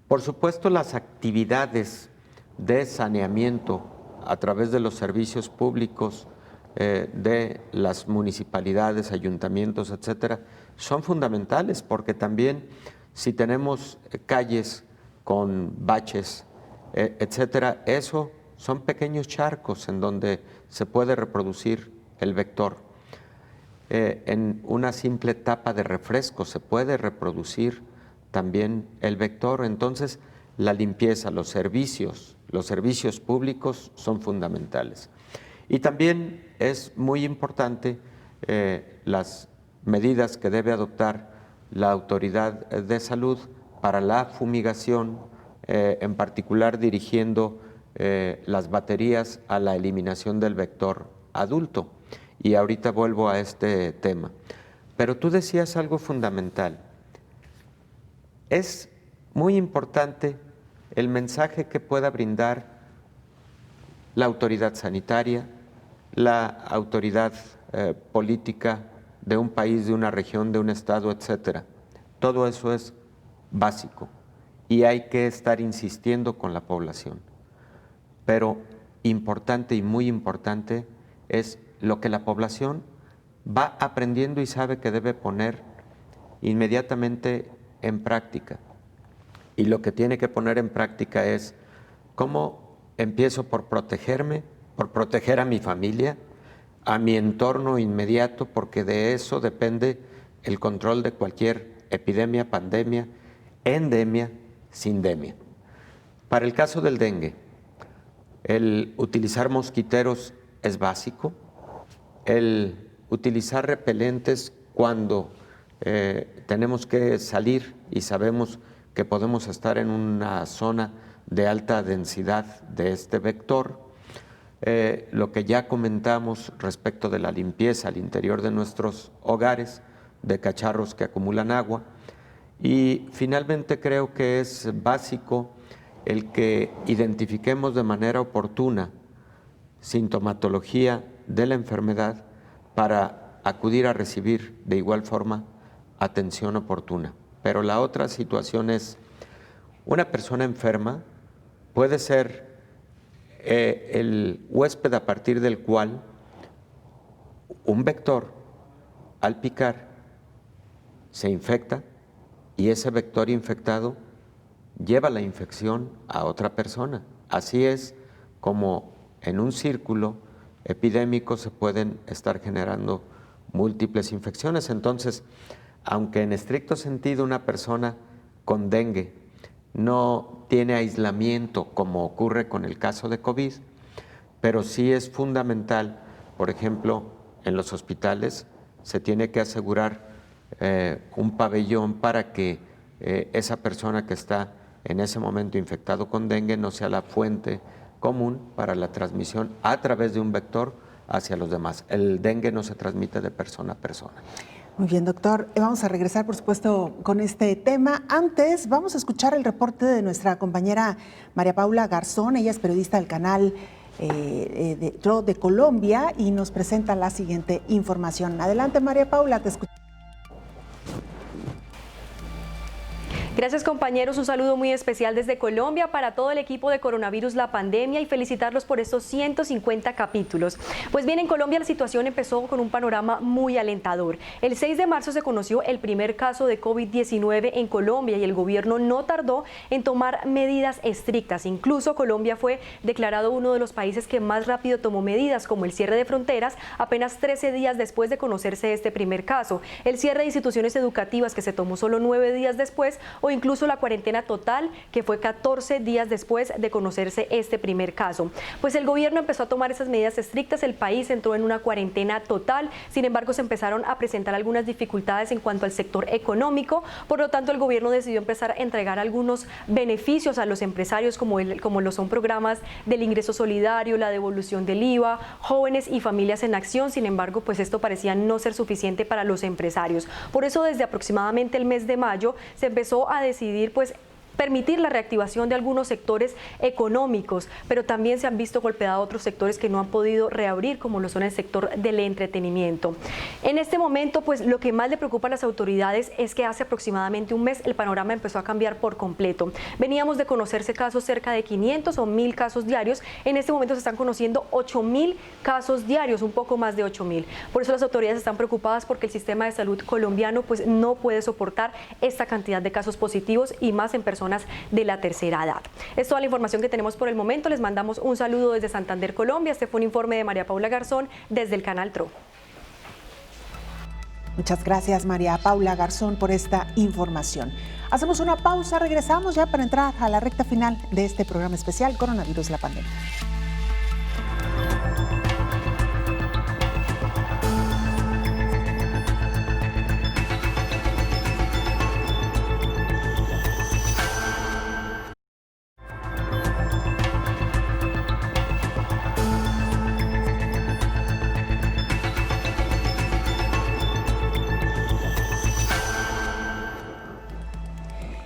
Por supuesto, las actividades de saneamiento a través de los servicios públicos de las municipalidades, ayuntamientos, etcétera, son fundamentales, porque también si tenemos calles con baches, etcétera, eso son pequeños charcos en donde se puede reproducir el vector. En una simple tapa de refresco se puede reproducir también el vector. Entonces, la limpieza, los servicios públicos son fundamentales. Y también es muy importante las medidas que debe adoptar la autoridad de salud para la fumigación, en particular dirigiendo las baterías a la eliminación del vector adulto. Y ahorita vuelvo a este tema. Pero tú decías algo fundamental. Es muy importante el mensaje que pueda brindar la autoridad sanitaria, la autoridad política de un país, de una región, de un estado, etcétera. Todo eso es básico y hay que estar insistiendo con la población. Pero importante y muy importante es lo que la población va aprendiendo y sabe que debe poner inmediatamente en práctica. Y lo que tiene que poner en práctica es cómo empiezo por protegerme, por proteger a mi familia, a mi entorno inmediato, porque de eso depende el control de cualquier epidemia, pandemia, endemia, sindemia. Para el caso del dengue, El utilizar mosquiteros es básico. El utilizar repelentes cuando tenemos que salir y sabemos que podemos estar en una zona de alta densidad de este vector. Lo que ya comentamos respecto de la limpieza al interior de nuestros hogares, de cacharros que acumulan agua. Y finalmente creo que es básico el que identifiquemos de manera oportuna sintomatología de la enfermedad para acudir a recibir de igual forma atención oportuna. Pero la otra situación es, una persona enferma puede ser el huésped a partir del cual un vector al picar se infecta y ese vector infectado lleva la infección a otra persona. Así es como en un círculo epidémico se pueden estar generando múltiples infecciones. Entonces, aunque en estricto sentido una persona con dengue no tiene aislamiento como ocurre con el caso de COVID, pero sí es fundamental, por ejemplo, en los hospitales se tiene que asegurar un pabellón para que esa persona que está en ese momento infectado con dengue no sea la fuente común para la transmisión a través de un vector hacia los demás. El dengue no se transmite de persona a persona. Muy bien, doctor. Vamos a regresar, por supuesto, con este tema. Antes, vamos a escuchar el reporte de nuestra compañera María Paula Garzón. Ella es periodista del canal de Colombia y nos presenta la siguiente información. Adelante, María Paula, te escucho. Gracias, compañeros, un saludo muy especial desde Colombia para todo el equipo de Coronavirus La Pandemia y felicitarlos por estos 150 capítulos. Pues bien, en Colombia la situación empezó con un panorama muy alentador. El 6 de marzo se conoció el primer caso de COVID-19 en Colombia y el gobierno no tardó en tomar medidas estrictas. Incluso Colombia fue declarado uno de los países que más rápido tomó medidas, como el cierre de fronteras apenas 13 días después de conocerse este primer caso, el cierre de instituciones educativas que se tomó solo 9 días después, o incluso la cuarentena total, que fue 14 días después de conocerse este primer caso. Pues el gobierno empezó a tomar esas medidas estrictas, el país entró en una cuarentena total, sin embargo se empezaron a presentar algunas dificultades en cuanto al sector económico, por lo tanto el gobierno decidió empezar a entregar algunos beneficios a los empresarios, como lo son programas del ingreso solidario, la devolución del IVA, jóvenes y familias en acción. Sin embargo, pues esto parecía no ser suficiente para los empresarios. Por eso, desde aproximadamente el mes de mayo se empezó a decidir pues permitir la reactivación de algunos sectores económicos, pero también se han visto golpeados otros sectores que no han podido reabrir, como lo son el sector del entretenimiento. En este momento, pues lo que más le preocupa a las autoridades es que hace aproximadamente un mes el panorama empezó a cambiar por completo. Veníamos de conocerse casos cerca de 500 o 1000 casos diarios, en este momento se están conociendo 8000 casos diarios, un poco más de 8000. Por eso las autoridades están preocupadas porque el sistema de salud colombiano pues no puede soportar esta cantidad de casos positivos y más en personas de la tercera edad. Es toda la información que tenemos por el momento. Les mandamos un saludo desde Santander, Colombia. Este fue un informe de María Paula Garzón desde el canal TRO. Muchas gracias, María Paula Garzón, por esta información. Hacemos una pausa, regresamos ya para entrar a la recta final de este programa especial Coronavirus La Pandemia.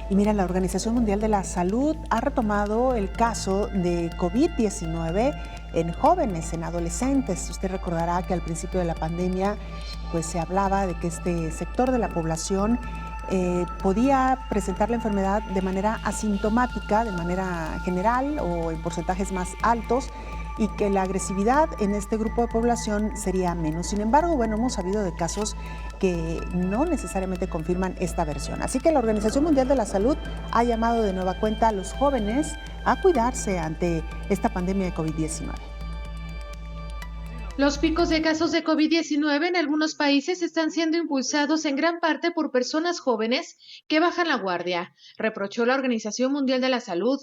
Y mira, la Organización Mundial de la Salud ha retomado el caso de COVID-19 en jóvenes, en adolescentes. Usted recordará que al principio de la pandemia pues se hablaba de que este sector de la población podía presentar la enfermedad de manera asintomática, de manera general o en porcentajes más altos, y que la agresividad en este grupo de población sería menos. Sin embargo, bueno, hemos sabido de casos que no necesariamente confirman esta versión. Así que la Organización Mundial de la Salud ha llamado de nueva cuenta a los jóvenes a cuidarse ante esta pandemia de COVID-19. Los picos de casos de COVID-19 en algunos países están siendo impulsados en gran parte por personas jóvenes que bajan la guardia, reprochó la Organización Mundial de la Salud.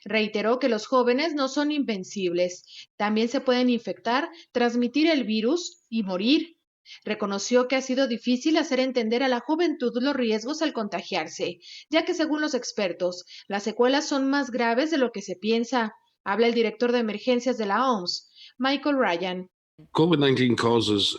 Reiteró que los jóvenes no son invencibles, también se pueden infectar, transmitir el virus y morir. Reconoció que ha sido difícil hacer entender a la juventud los riesgos al contagiarse, ya que según los expertos, las secuelas son más graves de lo que se piensa. Habla el director de emergencias de la OMS, Michael Ryan. COVID-19 causes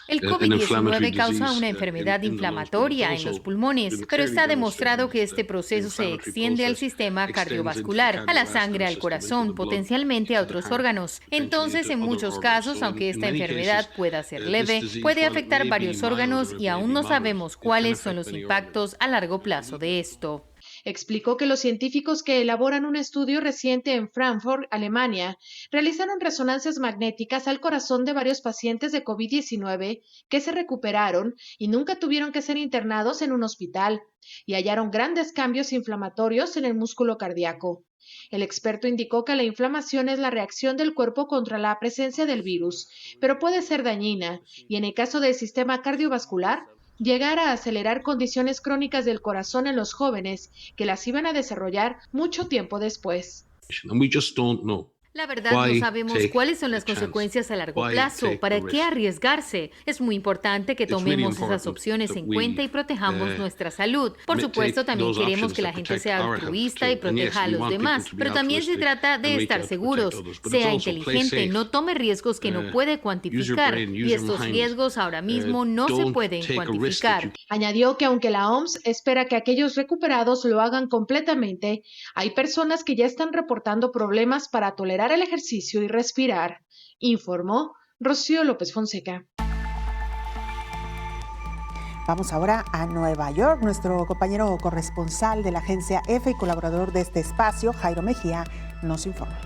El COVID-19 causa una enfermedad inflamatoria en los pulmones, pero está demostrado que este proceso se extiende al sistema cardiovascular, a la sangre, al corazón, potencialmente a otros órganos. Entonces, en muchos casos, aunque esta enfermedad pueda ser leve, puede afectar varios órganos y aún no sabemos cuáles son los impactos a largo plazo de esto. Explicó que los científicos que elaboran un estudio reciente en Frankfurt, Alemania, realizaron resonancias magnéticas al corazón de varios pacientes de COVID-19 que se recuperaron y nunca tuvieron que ser internados en un hospital, y hallaron grandes cambios inflamatorios en el músculo cardíaco. El experto indicó que la inflamación es la reacción del cuerpo contra la presencia del virus, pero puede ser dañina, y en el caso del sistema cardiovascular, llegar a acelerar condiciones crónicas del corazón en los jóvenes que las iban a desarrollar mucho tiempo después. La verdad, no sabemos cuáles son las consecuencias a largo plazo. ¿Para qué arriesgarse? Es muy importante que tomemos esas opciones en cuenta y protejamos nuestra salud. Por supuesto, también queremos que la gente sea altruista y proteja a los demás, pero también se trata de estar seguros. Sea inteligente, no tome riesgos que no puede cuantificar, y estos riesgos ahora mismo no se pueden cuantificar. Añadió que aunque la OMS espera que aquellos recuperados lo hagan completamente, hay personas que ya están reportando problemas para tolerar el ejercicio y respirar, informó Rocío López Fonseca. Vamos ahora a Nueva York. Nuestro compañero corresponsal de la agencia EFE y colaborador de este espacio, Jairo Mejía, nos informa.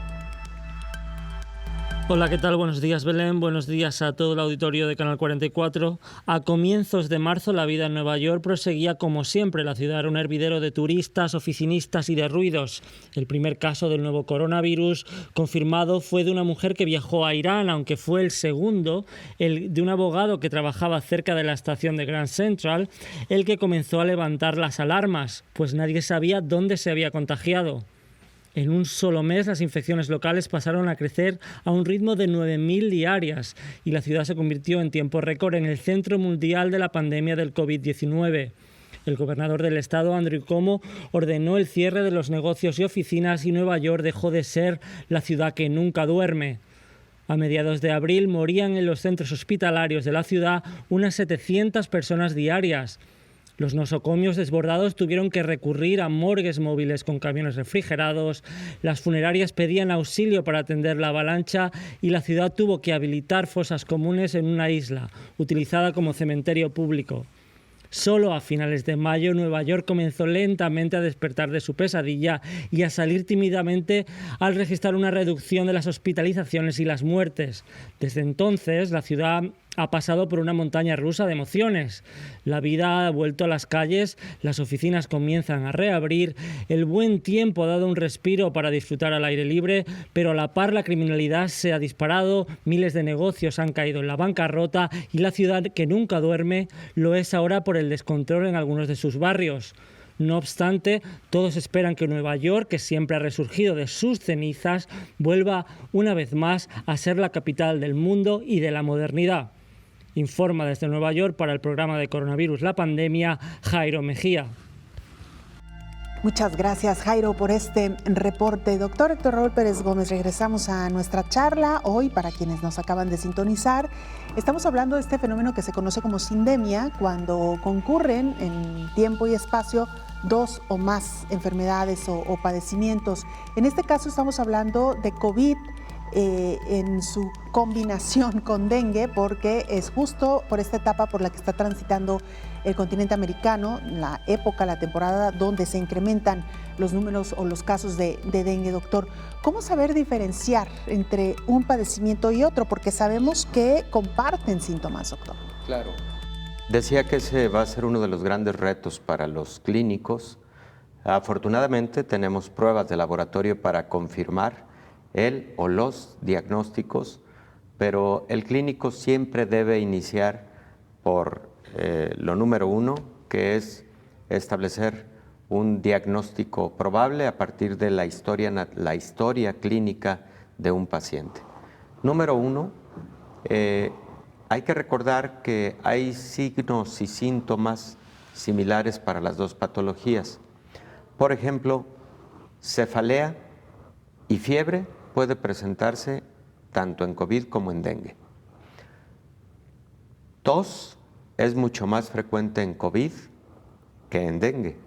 Hola, ¿qué tal? Buenos días, Belén. Buenos días a todo el auditorio de Canal 44. A comienzos de marzo, la vida en Nueva York proseguía como siempre. La ciudad era un hervidero de turistas, oficinistas y de ruidos. El primer caso del nuevo coronavirus confirmado fue de una mujer que viajó a Irán, aunque fue el segundo, el de un abogado que trabajaba cerca de la estación de Grand Central, el que comenzó a levantar las alarmas, pues nadie sabía dónde se había contagiado. En un solo mes, las infecciones locales pasaron a crecer a un ritmo de 9.000 diarias y la ciudad se convirtió en tiempo récord en el centro mundial de la pandemia del COVID-19. El gobernador del estado, Andrew Cuomo, ordenó el cierre de los negocios y oficinas y Nueva York dejó de ser la ciudad que nunca duerme. A mediados de abril morían en los centros hospitalarios de la ciudad unas 700 personas diarias. Los nosocomios desbordados tuvieron que recurrir a morgues móviles con camiones refrigerados, las funerarias pedían auxilio para atender la avalancha y la ciudad tuvo que habilitar fosas comunes en una isla, utilizada como cementerio público. Solo a finales de mayo, Nueva York comenzó lentamente a despertar de su pesadilla y a salir tímidamente al registrar una reducción de las hospitalizaciones y las muertes. Desde entonces, la ciudad ha pasado por una montaña rusa de emociones. La vida ha vuelto a las calles, las oficinas comienzan a reabrir, el buen tiempo ha dado un respiro para disfrutar al aire libre, pero a la par la criminalidad se ha disparado, miles de negocios han caído en la bancarrota y la ciudad, que nunca duerme, lo es ahora por el descontrol en algunos de sus barrios. No obstante, todos esperan que Nueva York, que siempre ha resurgido de sus cenizas, vuelva una vez más a ser la capital del mundo y de la modernidad. Informa desde Nueva York para el programa de coronavirus La Pandemia, Jairo Mejía. Muchas gracias, Jairo, por este reporte. Doctor Héctor Raúl Pérez Gómez, regresamos a nuestra charla. Hoy, para quienes nos acaban de sintonizar, estamos hablando de este fenómeno que se conoce como sindemia, cuando concurren en tiempo y espacio dos o más enfermedades o padecimientos. En este caso estamos hablando de COVID en su combinación con dengue, porque es justo por esta etapa por la que está transitando el continente americano, la época, la temporada donde se incrementan los números o los casos de dengue. Doctor, ¿cómo saber diferenciar entre un padecimiento y otro? Porque sabemos que comparten síntomas, doctor. Claro. Decía que ese va a ser uno de los grandes retos para los clínicos. Afortunadamente tenemos pruebas de laboratorio para confirmar el o los diagnósticos, pero el clínico siempre debe iniciar por lo número uno, que es establecer un diagnóstico probable a partir de la historia clínica de un paciente. Número 1, hay que recordar que hay signos y síntomas similares para las dos patologías. Por ejemplo, cefalea y fiebre puede presentarse tanto en COVID como en dengue. Tos es mucho más frecuente en COVID que en dengue,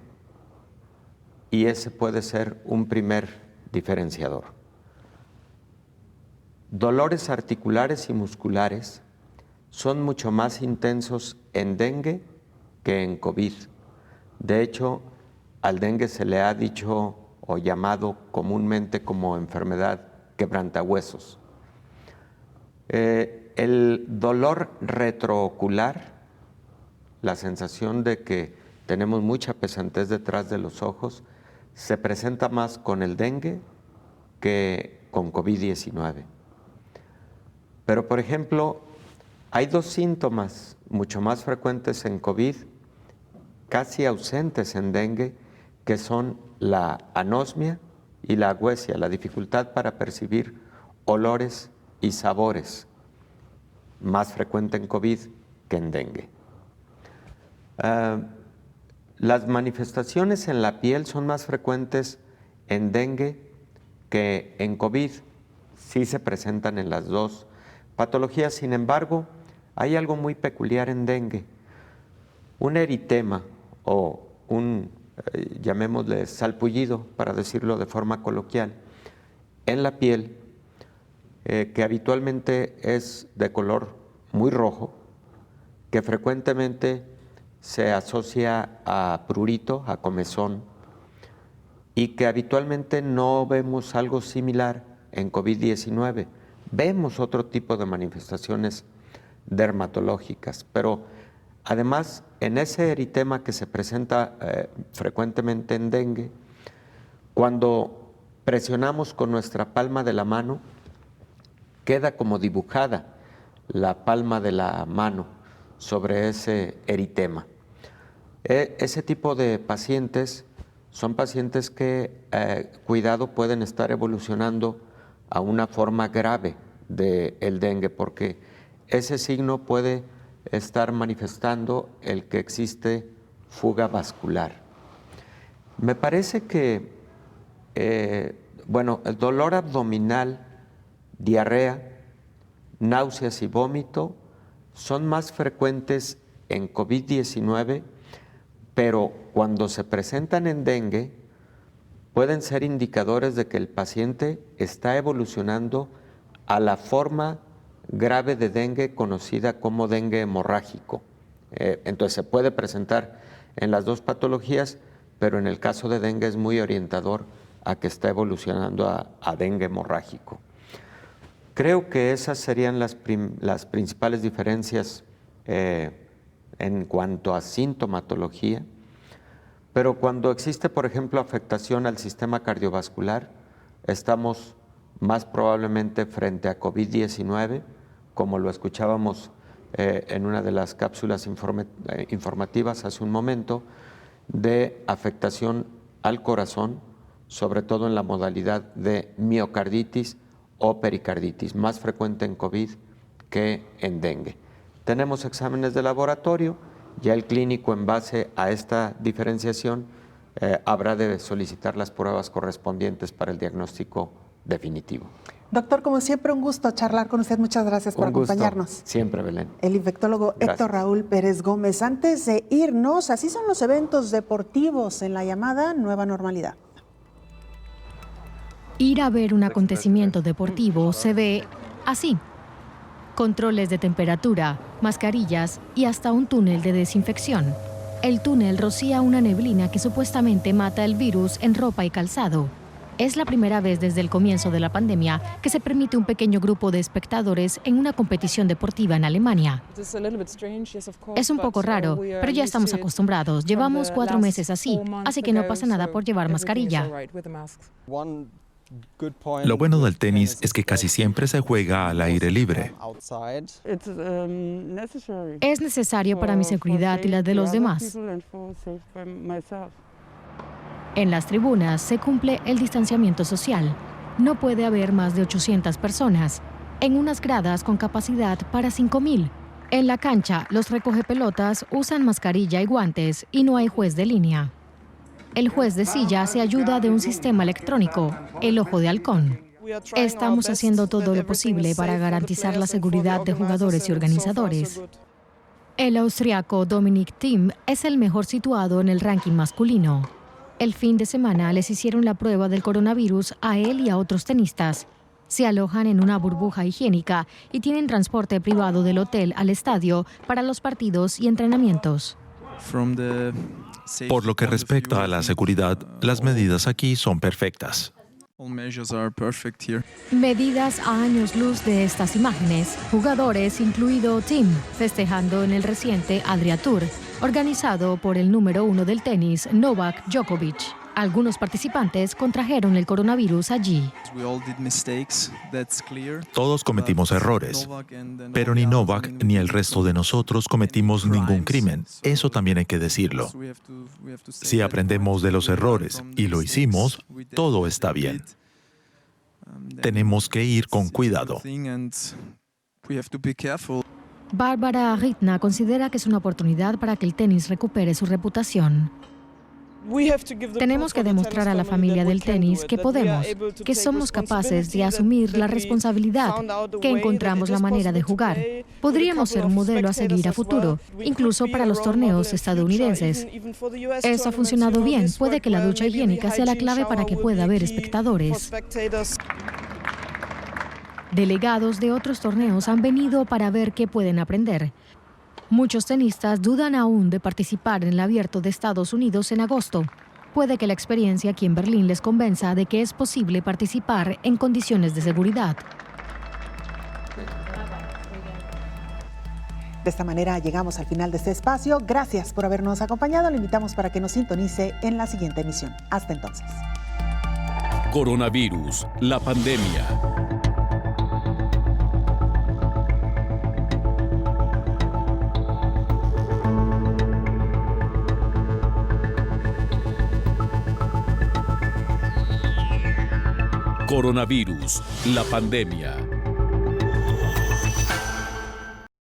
y ese puede ser un primer diferenciador. Dolores articulares y musculares son mucho más intensos en dengue que en COVID. De hecho, al dengue se le ha dicho o llamado comúnmente como enfermedad quebrantahuesos. El dolor retroocular, la sensación de que tenemos mucha pesantez detrás de los ojos, se presenta más con el dengue que con COVID-19. Pero, por ejemplo, hay dos síntomas mucho más frecuentes en COVID, casi ausentes en dengue, que son la anosmia y la agüesia, la dificultad para percibir olores y sabores, más frecuente en COVID que en dengue. Las manifestaciones en la piel son más frecuentes en dengue que en COVID. Sí se presentan en las dos patologías, sin embargo, hay algo muy peculiar en dengue. Un eritema o un, llamémosle salpullido, para decirlo de forma coloquial, en la piel, que habitualmente es de color muy rojo, que frecuentemente se asocia a prurito, a comezón, y que habitualmente no vemos algo similar en COVID-19. Vemos otro tipo de manifestaciones dermatológicas, pero además en ese eritema que se presenta frecuentemente en dengue, cuando presionamos con nuestra palma de la mano, queda como dibujada la palma de la mano sobre ese eritema. Ese tipo de pacientes son pacientes que, cuidado, pueden estar evolucionando a una forma grave del dengue, porque ese signo puede estar manifestando el que existe fuga vascular. Me parece que, el dolor abdominal, diarrea, náuseas y vómito son más frecuentes en COVID-19, pero cuando se presentan en dengue pueden ser indicadores de que el paciente está evolucionando a la forma grave de dengue conocida como dengue hemorrágico. Entonces se puede presentar en las dos patologías, pero en el caso de dengue es muy orientador a que está evolucionando a dengue hemorrágico. Creo que esas serían las principales diferencias en cuanto a sintomatología, pero cuando existe, por ejemplo, afectación al sistema cardiovascular, estamos más probablemente frente a COVID-19, como lo escuchábamos en una de las cápsulas informativas hace un momento, de afectación al corazón, sobre todo en la modalidad de miocarditis o pericarditis, más frecuente en COVID que en dengue. Tenemos exámenes de laboratorio, ya el clínico, en base a esta diferenciación, habrá de solicitar las pruebas correspondientes para el diagnóstico definitivo. Doctor, como siempre, un gusto charlar con usted. Muchas gracias por acompañarnos. Siempre, Belén. El infectólogo Héctor Raúl Pérez Gómez. Antes de irnos, así son los eventos deportivos en la llamada nueva normalidad. Ir a ver un acontecimiento deportivo se ve así. Controles de temperatura, mascarillas y hasta un túnel de desinfección. El túnel rocía una neblina que supuestamente mata el virus en ropa y calzado. Es la primera vez desde el comienzo de la pandemia que se permite un pequeño grupo de espectadores en una competición deportiva en Alemania. Es un poco raro, pero ya estamos acostumbrados. Llevamos 4 meses así que no pasa nada por llevar mascarilla. Lo bueno del tenis es que casi siempre se juega al aire libre. Es necesario para mi seguridad y la de los demás. En las tribunas se cumple el distanciamiento social. No puede haber más de 800 personas. En unas gradas con capacidad para 5.000. En la cancha, los recogepelotas usan mascarilla y guantes y no hay juez de línea. El juez de silla se ayuda de un sistema electrónico, el ojo de halcón. Estamos haciendo todo lo posible para garantizar la seguridad de jugadores y organizadores. El austriaco Dominic Thiem es el mejor situado en el ranking masculino. El fin de semana les hicieron la prueba del coronavirus a él y a otros tenistas. Se alojan en una burbuja higiénica y tienen transporte privado del hotel al estadio para los partidos y entrenamientos. Por lo que respecta a la seguridad, las medidas aquí son perfectas. Medidas a años luz de estas imágenes, jugadores, incluido Thiem, festejando en el reciente Adria Tour, organizado por el número 1 del tenis, Novak Djokovic. Algunos participantes contrajeron el coronavirus allí. Todos cometimos errores, pero ni Novak ni el resto de nosotros cometimos ningún crimen. Eso también hay que decirlo. Si aprendemos de los errores y lo hicimos, todo está bien. Tenemos que ir con cuidado. Bárbara Ritna considera que es una oportunidad para que el tenis recupere su reputación. Tenemos que demostrar a la familia del tenis que podemos, que somos capaces de asumir la responsabilidad, que encontramos la manera de jugar. Podríamos ser un modelo a seguir a futuro, incluso para los torneos estadounidenses. Eso ha funcionado bien. Puede que la ducha higiénica sea la clave para que pueda haber espectadores. Delegados de otros torneos han venido para ver qué pueden aprender. Muchos tenistas dudan aún de participar en el Abierto de Estados Unidos en agosto. Puede que la experiencia aquí en Berlín les convenza de que es posible participar en condiciones de seguridad. De esta manera llegamos al final de este espacio. Gracias por habernos acompañado. Le invitamos para que nos sintonice en la siguiente emisión. Hasta entonces. Coronavirus, la pandemia. Coronavirus, la pandemia.